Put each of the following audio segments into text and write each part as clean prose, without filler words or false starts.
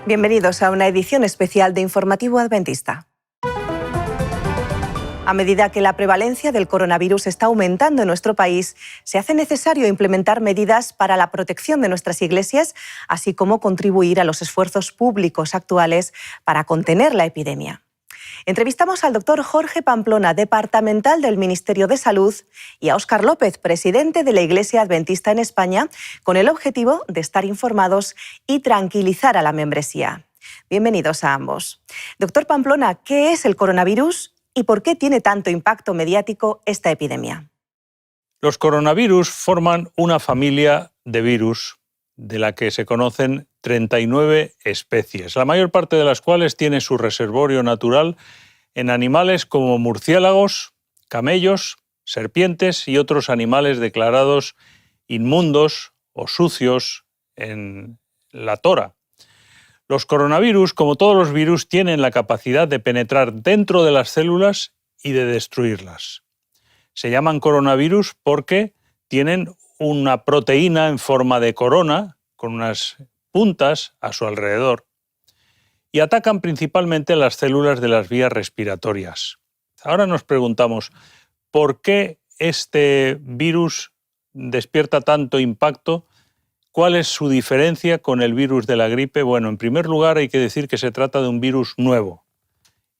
Bienvenidos a una edición especial de Informativo Adventista. A medida que la prevalencia del coronavirus está aumentando en nuestro país, se hace necesario implementar medidas para la protección de nuestras iglesias, así como contribuir a los esfuerzos públicos actuales para contener la epidemia. Entrevistamos al doctor Jorge Pamplona, departamental del Ministerio de Salud, y a Óscar López, presidente de la Iglesia Adventista en España, con el objetivo de estar informados y tranquilizar a la membresía. Bienvenidos a ambos. Doctor Pamplona, ¿qué es el coronavirus y por qué tiene tanto impacto mediático esta epidemia? Los coronavirus forman una familia de virus de la que se conocen 39 especies, la mayor parte de las cuales tiene su reservorio natural en animales como murciélagos, camellos, serpientes y otros animales declarados inmundos o sucios en la tora. Los coronavirus, como todos los virus, tienen la capacidad de penetrar dentro de las células y de destruirlas. Se llaman coronavirus porque tienen una proteína en forma de corona, con unas puntas a su alrededor, y atacan principalmente las células de las vías respiratorias. Ahora nos preguntamos, ¿por qué este virus despierta tanto impacto? ¿Cuál es su diferencia con el virus de la gripe? Bueno, en primer lugar hay que decir que se trata de un virus nuevo,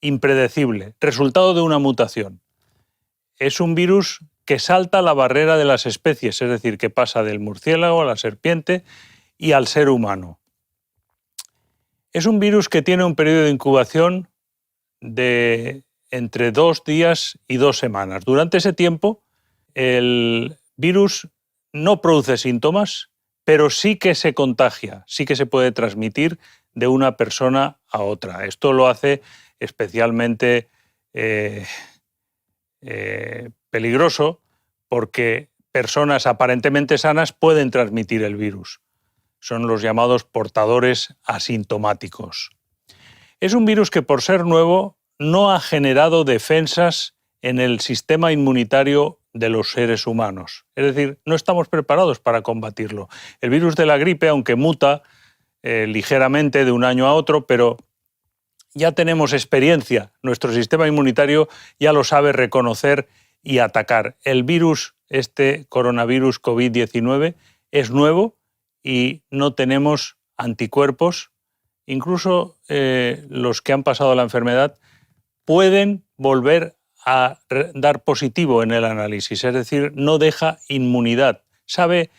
impredecible, resultado de una mutación. Es un virus que salta la barrera de las especies, es decir, que pasa del murciélago a la serpiente y al ser humano. Es un virus que tiene un periodo de incubación de entre 2 días y 2 semanas. Durante ese tiempo, el virus no produce síntomas, pero sí que se contagia, sí que se puede transmitir de una persona a otra. Esto lo hace especialmente peligroso porque personas aparentemente sanas pueden transmitir el virus. Son los llamados portadores asintomáticos. Es un virus que, por ser nuevo, no ha generado defensas en el sistema inmunitario de los seres humanos. Es decir, no estamos preparados para combatirlo. El virus de la gripe, aunque muta ligeramente de un año a otro, pero ya tenemos experiencia. Nuestro sistema inmunitario ya lo sabe reconocer y atacar. El virus, este coronavirus COVID-19, es nuevo y no tenemos anticuerpos. Incluso los que han pasado la enfermedad pueden volver a dar positivo en el análisis, es decir, no deja inmunidad, sabe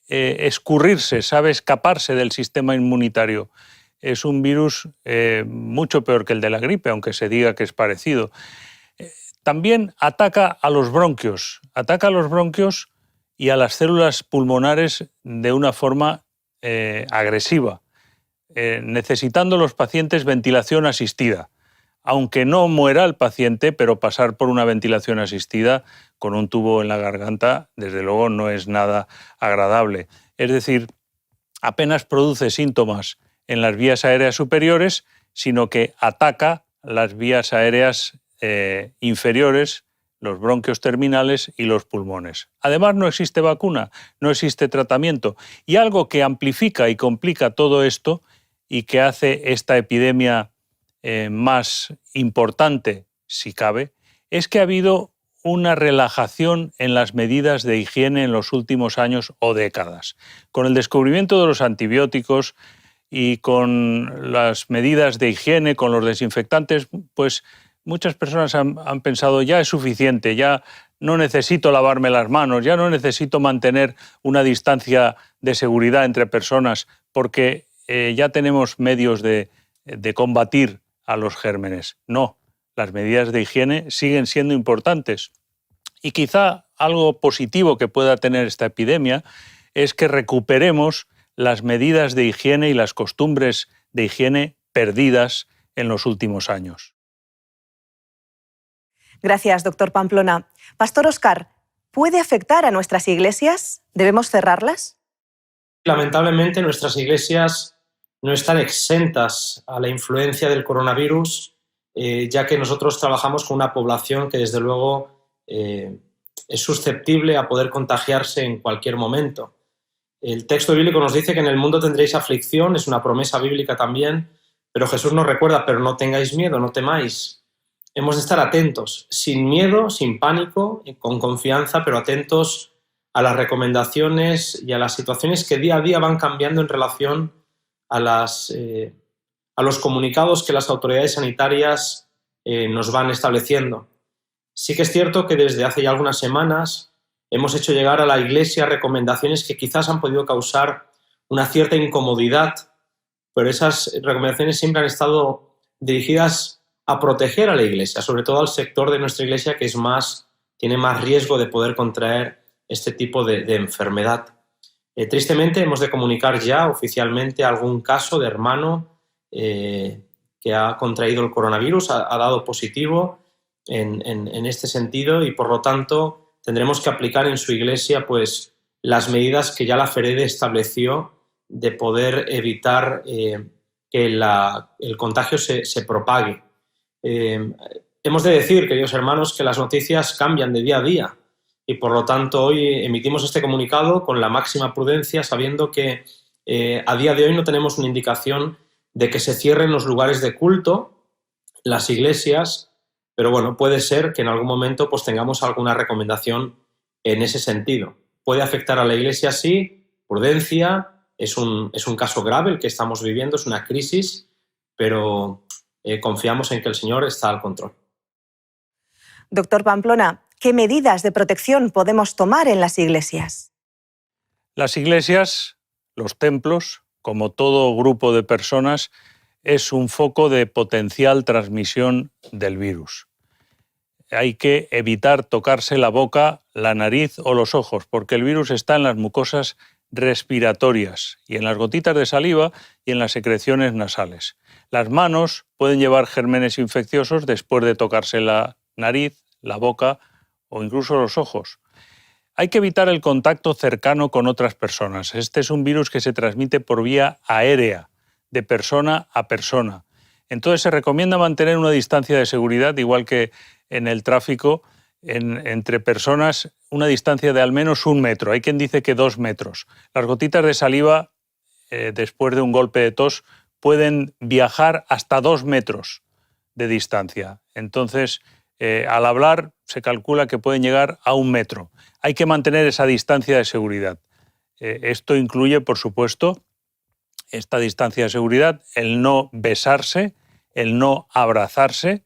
escurrirse, sabe escaparse del sistema inmunitario. Es un virus mucho peor que el de la gripe, aunque se diga que es parecido. También ataca a los bronquios y a las células pulmonares de una forma agresiva, necesitando los pacientes ventilación asistida. Aunque no muera el paciente, pero pasar por una ventilación asistida con un tubo en la garganta, desde luego no es nada agradable. Es decir, apenas produce síntomas en las vías aéreas superiores, sino que ataca las vías aéreas inferiores, los bronquios terminales y los pulmones. Además, no existe vacuna, no existe tratamiento. Y algo que amplifica y complica todo esto y que hace esta epidemia más importante, si cabe, es que ha habido una relajación en las medidas de higiene en los últimos años o décadas. Con el descubrimiento de los antibióticos y con las medidas de higiene, con los desinfectantes, pues muchas personas han pensado ya es suficiente, ya no necesito lavarme las manos, ya no necesito mantener una distancia de seguridad entre personas porque ya tenemos medios de combatir a los gérmenes. No, las medidas de higiene siguen siendo importantes. Y quizá algo positivo que pueda tener esta epidemia es que recuperemos las medidas de higiene y las costumbres de higiene perdidas en los últimos años. Gracias, doctor Pamplona. Pastor Óscar, ¿puede afectar a nuestras iglesias? ¿Debemos cerrarlas? Lamentablemente, nuestras iglesias no están exentas a la influencia del coronavirus, ya que nosotros trabajamos con una población que desde luego es susceptible a poder contagiarse en cualquier momento. El texto bíblico nos dice que en el mundo tendréis aflicción, es una promesa bíblica también, Pero Jesús nos recuerda, pero no tengáis miedo, no temáis. Hemos de estar atentos, sin miedo, sin pánico, con confianza, pero atentos a las recomendaciones y a las situaciones que día a día van cambiando en relación a los comunicados que las autoridades sanitarias nos van estableciendo. Sí que es cierto que desde hace ya algunas semanas hemos hecho llegar a la Iglesia recomendaciones que quizás han podido causar una cierta incomodidad, pero esas recomendaciones siempre han estado dirigidas a proteger a la Iglesia, sobre todo al sector de nuestra Iglesia que tiene más riesgo de poder contraer este tipo de enfermedad. Tristemente hemos de comunicar ya oficialmente algún caso de hermano que ha contraído el coronavirus, ha dado positivo en este sentido, y por lo tanto tendremos que aplicar en su iglesia pues las medidas que ya la FEREDE estableció de poder evitar que el contagio se propague. Hemos de decir, queridos hermanos, que las noticias cambian de día a día y por lo tanto hoy emitimos este comunicado con la máxima prudencia, sabiendo que a día de hoy no tenemos una indicación de que se cierren los lugares de culto, las iglesias, pero bueno, puede ser que en algún momento pues tengamos alguna recomendación en ese sentido. Puede afectar a la iglesia, sí, prudencia, es un caso grave el que estamos viviendo, es una crisis, pero confiamos en que el Señor está al control. Doctor Pamplona, ¿qué medidas de protección podemos tomar en las iglesias? Las iglesias, los templos, como todo grupo de personas, es un foco de potencial transmisión del virus. Hay que evitar tocarse la boca, la nariz o los ojos, porque el virus está en las mucosas respiratorias y en las gotitas de saliva y en las secreciones nasales. Las manos pueden llevar gérmenes infecciosos después de tocarse la nariz, la boca o incluso los ojos. Hay que evitar el contacto cercano con otras personas. Este es un virus que se transmite por vía aérea, de persona a persona. Entonces se recomienda mantener una distancia de seguridad, igual que en el tráfico, entre personas, una distancia de al menos 1 metro. Hay quien dice que 2 metros. Las gotitas de saliva, después de un golpe de tos, pueden viajar hasta 2 metros de distancia. Entonces, al hablar, se calcula que pueden llegar a 1 metro. Hay que mantener esa distancia de seguridad. Esto incluye, por supuesto, esta distancia de seguridad, el no besarse, el no abrazarse,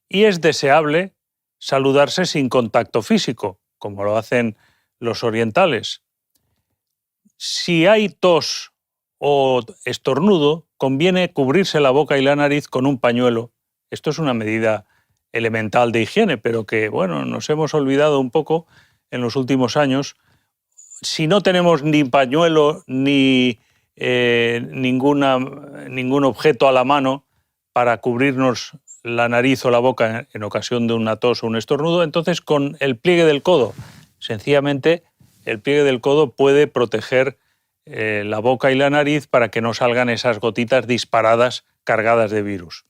y es deseable saludarse sin contacto físico, como lo hacen los orientales. Si hay tos o estornudo, conviene cubrirse la boca y la nariz con un pañuelo. Esto es una medida elemental de higiene, pero que, bueno, nos hemos olvidado un poco en los últimos años. Si no tenemos ni pañuelo ni ningún objeto a la mano para cubrirnos la nariz o la boca en ocasión de una tos o un estornudo, entonces con el pliegue del codo. Sencillamente, el pliegue del codo puede proteger la boca y la nariz para que no salgan esas gotitas disparadas cargadas de virus.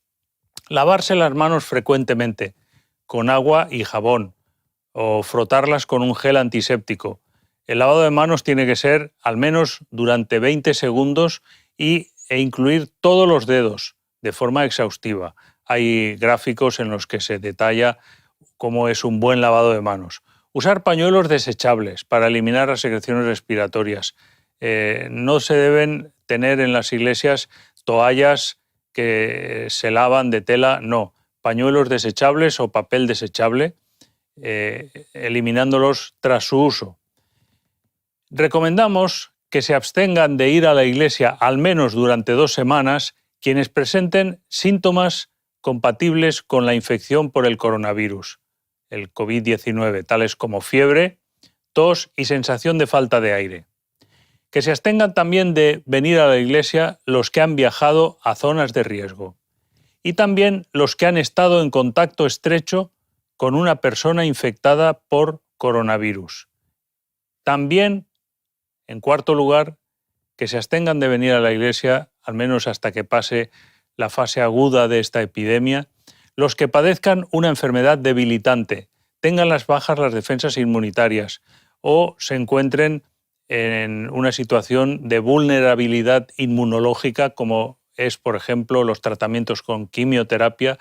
Lavarse las manos frecuentemente con agua y jabón o frotarlas con un gel antiséptico. El lavado de manos tiene que ser al menos durante 20 segundos e incluir todos los dedos de forma exhaustiva. Hay gráficos en los que se detalla cómo es un buen lavado de manos. Usar pañuelos desechables para eliminar las secreciones respiratorias. No se deben tener en las iglesias toallas que se lavan de tela, no. Pañuelos desechables o papel desechable, eliminándolos tras su uso. Recomendamos que se abstengan de ir a la iglesia al menos durante 2 semanas quienes presenten síntomas compatibles con la infección por el coronavirus, el COVID-19, tales como fiebre, tos y sensación de falta de aire. Que se abstengan también de venir a la iglesia los que han viajado a zonas de riesgo y también los que han estado en contacto estrecho con una persona infectada por coronavirus. También, en cuarto lugar, que se abstengan de venir a la iglesia, al menos hasta que pase la fase aguda de esta epidemia, los que padezcan una enfermedad debilitante, tengan las bajas las defensas inmunitarias o se encuentren en una situación de vulnerabilidad inmunológica como es, por ejemplo, los tratamientos con quimioterapia,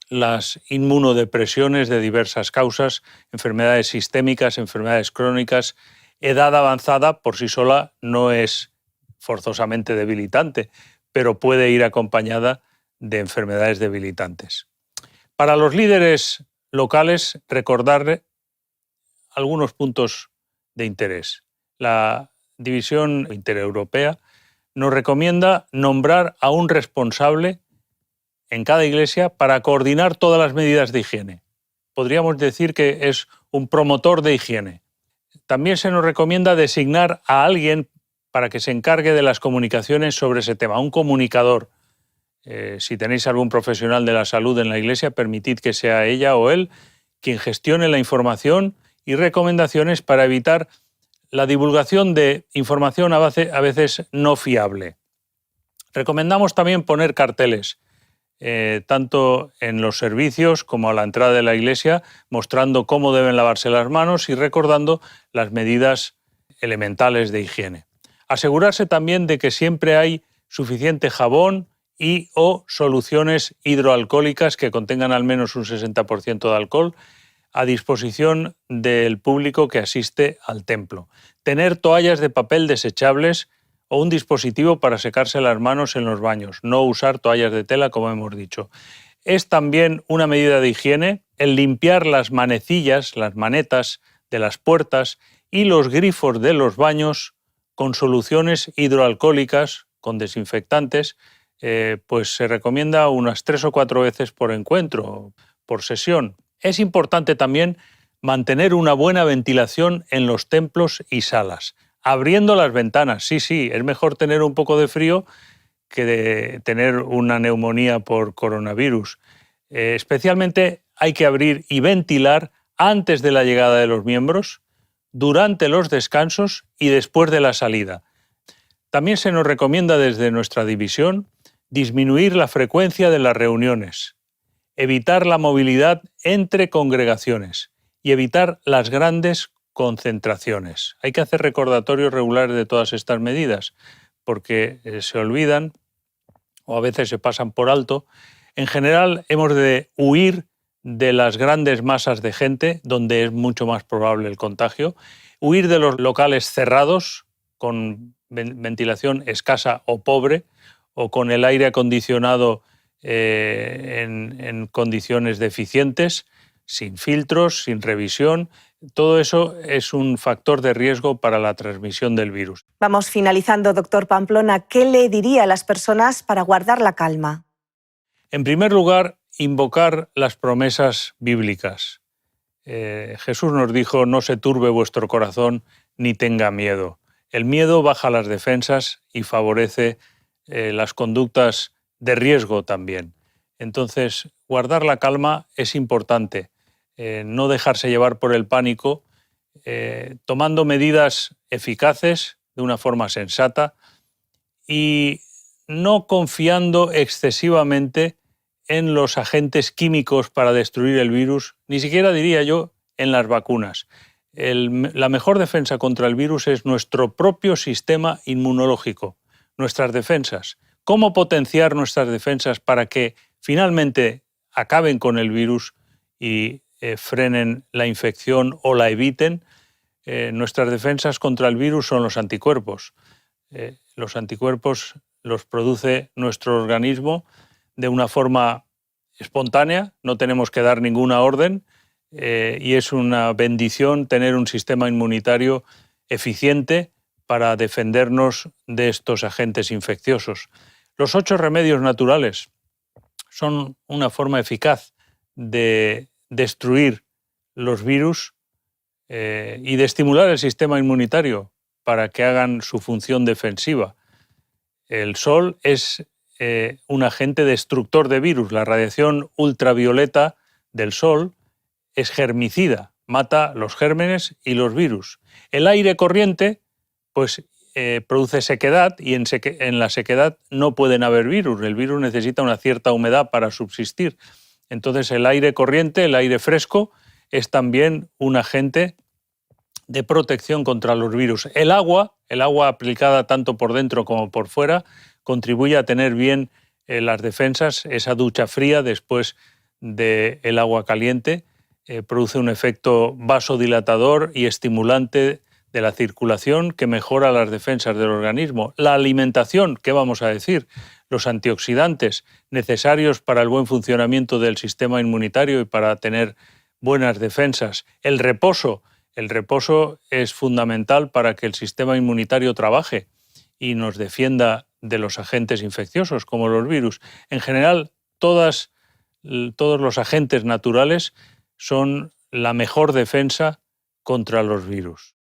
las inmunodepresiones de diversas causas, enfermedades sistémicas, enfermedades crónicas. Edad avanzada por sí sola no es forzosamente debilitante, pero puede ir acompañada de enfermedades debilitantes. Para los líderes locales, recordar algunos puntos de interés. La División Intereuropea nos recomienda nombrar a un responsable en cada iglesia para coordinar todas las medidas de higiene. Podríamos decir que es un promotor de higiene. También se nos recomienda designar a alguien para que se encargue de las comunicaciones sobre ese tema, un comunicador. Si tenéis algún profesional de la salud en la iglesia, permitid que sea ella o él quien gestione la información y recomendaciones para evitar la divulgación de información a veces no fiable. Recomendamos también poner carteles, tanto en los servicios como a la entrada de la iglesia, mostrando cómo deben lavarse las manos y recordando las medidas elementales de higiene. Asegurarse también de que siempre hay suficiente jabón y o soluciones hidroalcohólicas que contengan al menos un 60% de alcohol a disposición del público que asiste al templo. Tener toallas de papel desechables o un dispositivo para secarse las manos en los baños. No usar toallas de tela, como hemos dicho. Es también una medida de higiene el limpiar las manecillas, las manetas de las puertas y los grifos de los baños con soluciones hidroalcohólicas, con desinfectantes, pues se recomienda unas 3 o 4 veces por encuentro, por sesión. Es importante también mantener una buena ventilación en los templos y salas, abriendo las ventanas. Sí, es mejor tener un poco de frío que de tener una neumonía por coronavirus. Especialmente hay que abrir y ventilar antes de la llegada de los miembros, durante los descansos y después de la salida. También se nos recomienda desde nuestra división disminuir la frecuencia de las reuniones, evitar la movilidad entre congregaciones y evitar las grandes concentraciones. Hay que hacer recordatorios regulares de todas estas medidas porque se olvidan o a veces se pasan por alto. En general hemos de huir de las grandes masas de gente donde es mucho más probable el contagio, huir de los locales cerrados con ventilación escasa o pobre o con el aire acondicionado en condiciones deficientes, sin filtros, sin revisión. Todo eso es un factor de riesgo para la transmisión del virus. Vamos finalizando, doctor Pamplona. ¿Qué le diría a las personas para guardar la calma? En primer lugar, invocar las promesas bíblicas. Jesús nos dijo: no se turbe vuestro corazón ni tenga miedo. El miedo baja las defensas y favorece las conductas de riesgo también. Entonces, guardar la calma es importante. No dejarse llevar por el pánico, tomando medidas eficaces de una forma sensata y no confiando excesivamente en los agentes químicos para destruir el virus, ni siquiera diría yo en las vacunas. La mejor defensa contra el virus es nuestro propio sistema inmunológico, nuestras defensas. ¿Cómo potenciar nuestras defensas para que finalmente acaben con el virus y frenen la infección o la eviten? Nuestras defensas contra el virus son los anticuerpos. Los anticuerpos los produce nuestro organismo de una forma espontánea, no tenemos que dar ninguna orden y es una bendición tener un sistema inmunitario eficiente para defendernos de estos agentes infecciosos. Los 8 remedios naturales son una forma eficaz de destruir los virus y de estimular el sistema inmunitario para que hagan su función defensiva. El sol es un agente destructor de virus. La radiación ultravioleta del sol es germicida, mata los gérmenes y los virus. El aire corriente pues, produce sequedad y en la sequedad no pueden haber virus. El virus necesita una cierta humedad para subsistir. Entonces el aire corriente, el aire fresco, es también un agente de protección contra los virus. El agua aplicada tanto por dentro como por fuera, contribuye a tener bien las defensas. Esa ducha fría después del agua caliente produce un efecto vasodilatador y estimulante de la circulación que mejora las defensas del organismo. La alimentación, ¿qué vamos a decir? Los antioxidantes necesarios para el buen funcionamiento del sistema inmunitario y para tener buenas defensas. El reposo es fundamental para que el sistema inmunitario trabaje y nos defienda de los agentes infecciosos como los virus. En general, todos los agentes naturales son la mejor defensa contra los virus.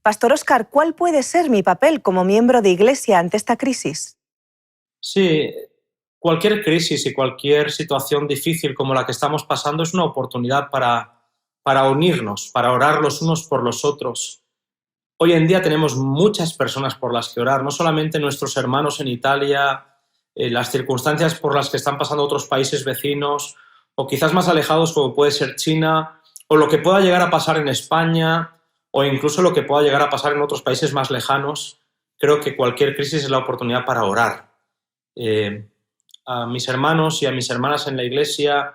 Pastor Óscar, ¿cuál puede ser mi papel como miembro de Iglesia ante esta crisis? Sí, cualquier crisis y cualquier situación difícil como la que estamos pasando es una oportunidad para unirnos, para orar los unos por los otros. Hoy en día tenemos muchas personas por las que orar, no solamente nuestros hermanos en Italia, las circunstancias por las que están pasando otros países vecinos, o quizás más alejados como puede ser China, o lo que pueda llegar a pasar en España, o incluso lo que pueda llegar a pasar en otros países más lejanos. Creo que cualquier crisis es la oportunidad para orar. A mis hermanos y a mis hermanas en la Iglesia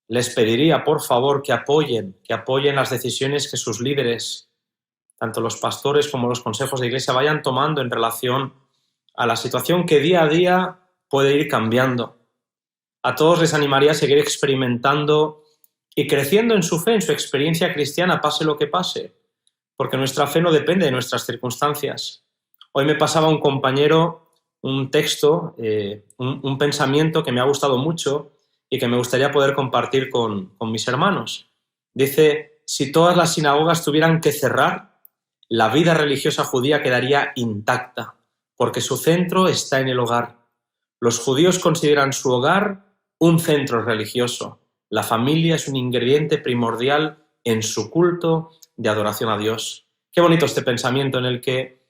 les pediría, por favor, que apoyen las decisiones que sus líderes, tanto los pastores como los consejos de Iglesia, vayan tomando en relación a la situación que día a día puede ir cambiando. A todos les animaría a seguir experimentando y creciendo en su fe, en su experiencia cristiana, pase lo que pase, porque nuestra fe no depende de nuestras circunstancias. Hoy me pasaba un compañero un texto, un pensamiento que me ha gustado mucho y que me gustaría poder compartir con mis hermanos. Dice, si todas las sinagogas tuvieran que cerrar, la vida religiosa judía quedaría intacta, porque su centro está en el hogar. Los judíos consideran su hogar un centro religioso. La familia es un ingrediente primordial en su culto de adoración a Dios. Qué bonito este pensamiento en el que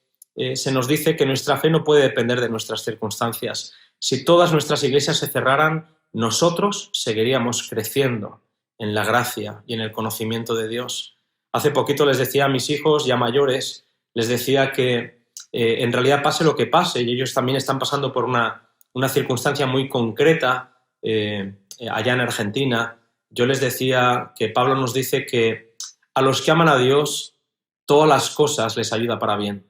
se nos dice que nuestra fe no puede depender de nuestras circunstancias. Si todas nuestras iglesias se cerraran, nosotros seguiríamos creciendo en la gracia y en el conocimiento de Dios. Hace poquito les decía a mis hijos ya mayores, les decía que en realidad pase lo que pase, y ellos también están pasando por una circunstancia muy concreta allá en Argentina. Yo les decía que Pablo nos dice que a los que aman a Dios, todas las cosas les ayuda para bien.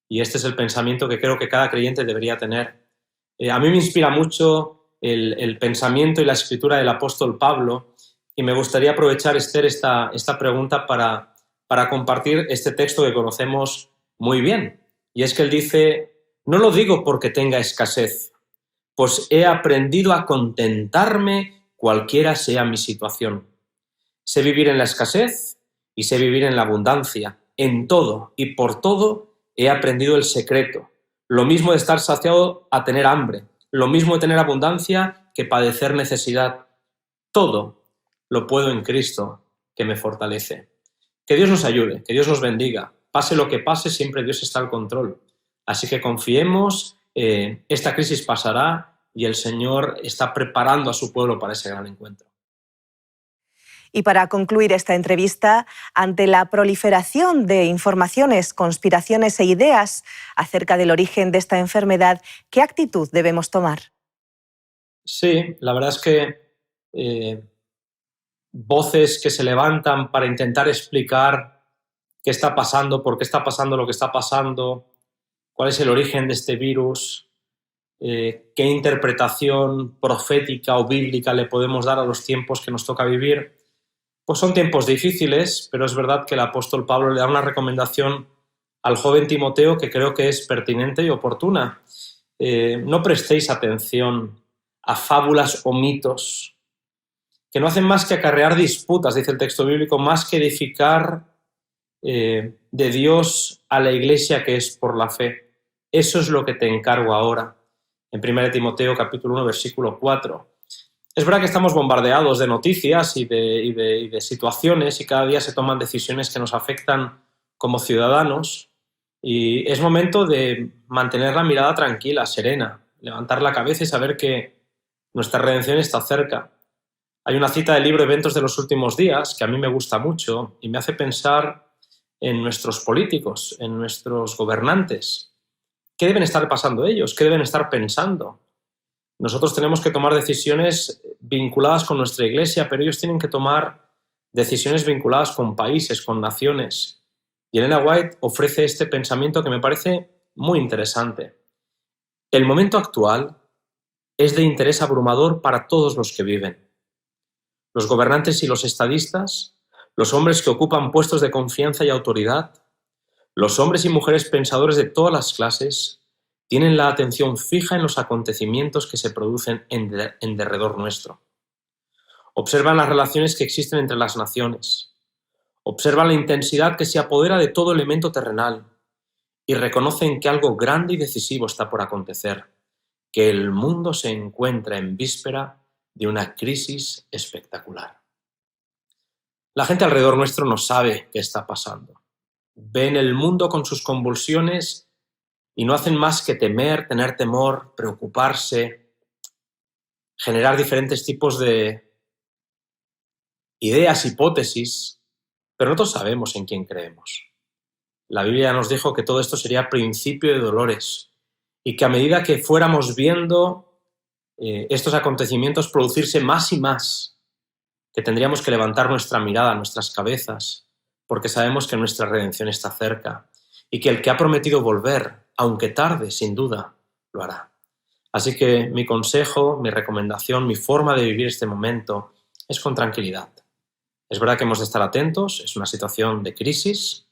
Y este es el pensamiento que creo que cada creyente debería tener. A mí me inspira mucho el pensamiento y la escritura del apóstol Pablo, y me gustaría aprovechar, Esther, esta pregunta para compartir este texto que conocemos muy bien. Y es que él dice, no lo digo porque tenga escasez, pues he aprendido a contentarme cualquiera sea mi situación. Sé vivir en la escasez y sé vivir en la abundancia. En todo y por todo he aprendido el secreto. Lo mismo de estar saciado a tener hambre. Lo mismo de tener abundancia que padecer necesidad. Todo lo puedo en Cristo que me fortalece. Que Dios nos ayude, que Dios nos bendiga. Pase lo que pase, siempre Dios está al control. Así que confiemos, esta crisis pasará y el Señor está preparando a su pueblo para ese gran encuentro. Y para concluir esta entrevista, ante la proliferación de informaciones, conspiraciones e ideas acerca del origen de esta enfermedad, ¿qué actitud debemos tomar? Sí, la verdad es que voces que se levantan para intentar explicar qué está pasando, por qué está pasando lo que está pasando, cuál es el origen de este virus, qué interpretación profética o bíblica le podemos dar a los tiempos que nos toca vivir. Pues son tiempos difíciles, pero es verdad que el apóstol Pablo le da una recomendación al joven Timoteo que creo que es pertinente y oportuna. No prestéis atención a fábulas o mitos que no hacen más que acarrear disputas, dice el texto bíblico, más que edificar de Dios a la iglesia que es por la fe. Eso es lo que te encargo ahora. En 1 Timoteo capítulo 1, versículo 4. Es verdad que estamos bombardeados de noticias y de situaciones y cada día se toman decisiones que nos afectan como ciudadanos, y es momento de mantener la mirada tranquila, serena, levantar la cabeza y saber que nuestra redención está cerca. Hay una cita del libro Eventos de los Últimos Días que a mí me gusta mucho y me hace pensar en nuestros políticos, en nuestros gobernantes. ¿qué deben estar pasando ellos? ¿Qué deben estar pensando? Nosotros tenemos que tomar decisiones vinculadas con nuestra Iglesia, pero ellos tienen que tomar decisiones vinculadas con países, con naciones. Y Elena White ofrece este pensamiento que me parece muy interesante. El momento actual es de interés abrumador para todos los que viven. Los gobernantes y los estadistas, los hombres que ocupan puestos de confianza y autoridad, los hombres y mujeres pensadores de todas las clases, tienen la atención fija en los acontecimientos que se producen en derredor nuestro. Observan las relaciones que existen entre las naciones. Observan la intensidad que se apodera de todo elemento terrenal y reconocen que algo grande y decisivo está por acontecer, que el mundo se encuentra en víspera de una crisis espectacular. La gente alrededor nuestro no sabe qué está pasando. Ven el mundo con sus convulsiones y no hacen más que temer, tener temor, preocuparse, generar diferentes tipos de ideas, hipótesis, pero nosotros sabemos en quién creemos. La Biblia nos dijo que todo esto sería principio de dolores y que a medida que fuéramos viendo estos acontecimientos producirse más y más, que tendríamos que levantar nuestra mirada, nuestras cabezas, porque sabemos que nuestra redención está cerca y que el que ha prometido volver, aunque tarde, sin duda, lo hará. Así que mi consejo, mi recomendación, mi forma de vivir este momento es con tranquilidad. Es verdad que hemos de estar atentos, es una situación de crisis.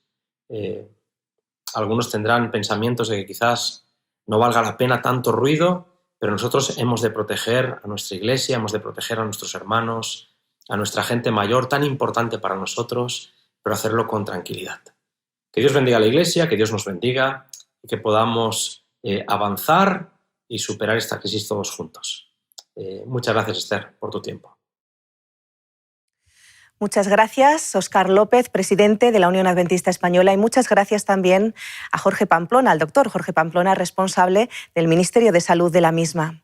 Algunos tendrán pensamientos de que quizás no valga la pena tanto ruido, pero nosotros hemos de proteger a nuestra Iglesia, hemos de proteger a nuestros hermanos, a nuestra gente mayor, tan importante para nosotros, pero hacerlo con tranquilidad. Que Dios bendiga a la Iglesia, que Dios nos bendiga y que podamos avanzar y superar esta crisis todos juntos. Muchas gracias, Esther, por tu tiempo. Muchas gracias, Óscar López, presidente de la Unión Adventista Española, y muchas gracias también a Jorge Pamplona, al doctor Jorge Pamplona, responsable del Ministerio de Salud de la misma.